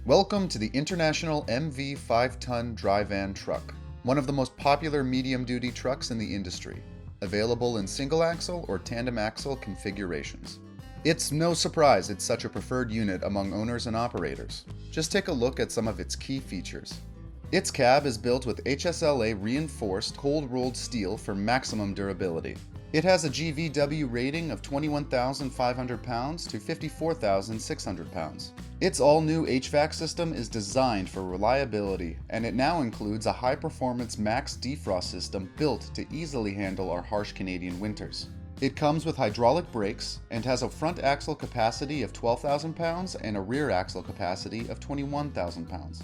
Welcome to the International MV 5-ton dry van truck, one of the most popular medium-duty trucks in the industry, available in single-axle or tandem-axle configurations. It's no surprise it's such a preferred unit among owners and operators. Just take a look at some of its key features. Its cab is built with HSLA reinforced cold-rolled steel for maximum durability. It has a GVW rating of 21,500 pounds to 54,600 pounds. Its all-new HVAC system is designed for reliability, and it now includes a high-performance MAX Defrost system built to easily handle our harsh Canadian winters. It comes with hydraulic brakes and has a front axle capacity of 12,000 pounds and a rear axle capacity of 21,000 pounds.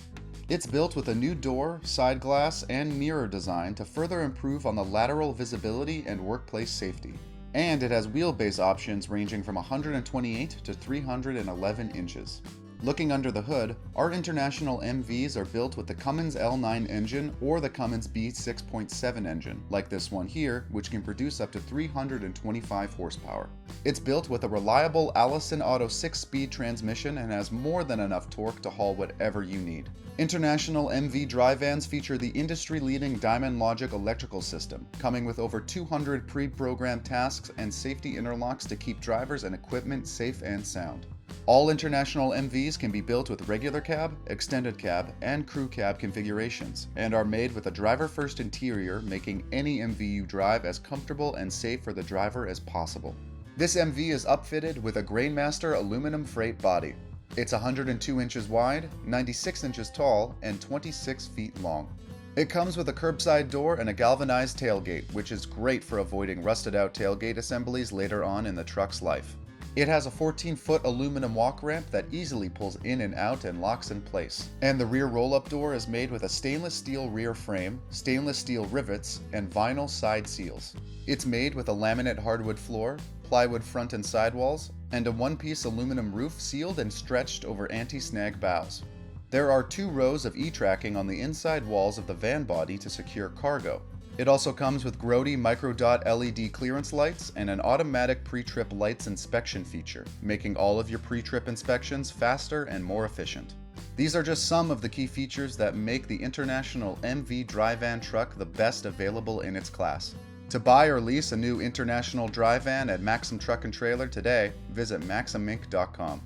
It's built with a new door, side glass, and mirror design to further improve on the lateral visibility and workplace safety. And it has wheelbase options ranging from 128 to 311 inches. Looking under the hood, our international MVs are built with the Cummins L9 engine or the Cummins B6.7 engine, like this one here, which can produce up to 325 horsepower. It's built with a reliable Allison Auto 6-speed transmission and has more than enough torque to haul whatever you need. International MV dry vans feature the industry-leading Diamond Logic electrical system, coming with over 200 pre-programmed tasks and safety interlocks to keep drivers and equipment safe and sound. All international MVs can be built with regular cab, extended cab, and crew cab configurations, and are made with a driver-first interior, making any MV you drive as comfortable and safe for the driver as possible. This MV is upfitted with a Grainmaster aluminum freight body. It's 102 inches wide, 96 inches tall, and 26 feet long. It comes with a curbside door and a galvanized tailgate, which is great for avoiding rusted-out tailgate assemblies later on in the truck's life. It has a 14-foot aluminum walk ramp that easily pulls in and out and locks in place. And the rear roll-up door is made with a stainless steel rear frame, stainless steel rivets, and vinyl side seals. It's made with a laminate hardwood floor, plywood front and sidewalls, and a one-piece aluminum roof sealed and stretched over anti-snag bows. There are 2 rows of E-tracking on the inside walls of the van body to secure cargo. It also comes with Grody microdot LED clearance lights and an automatic pre-trip lights inspection feature, making all of your pre-trip inspections faster and more efficient. These are just some of the key features that make the International MV dry van truck the best available in its class. To buy or lease a new International dry van at Maxim Truck and Trailer today, visit maximinc.com.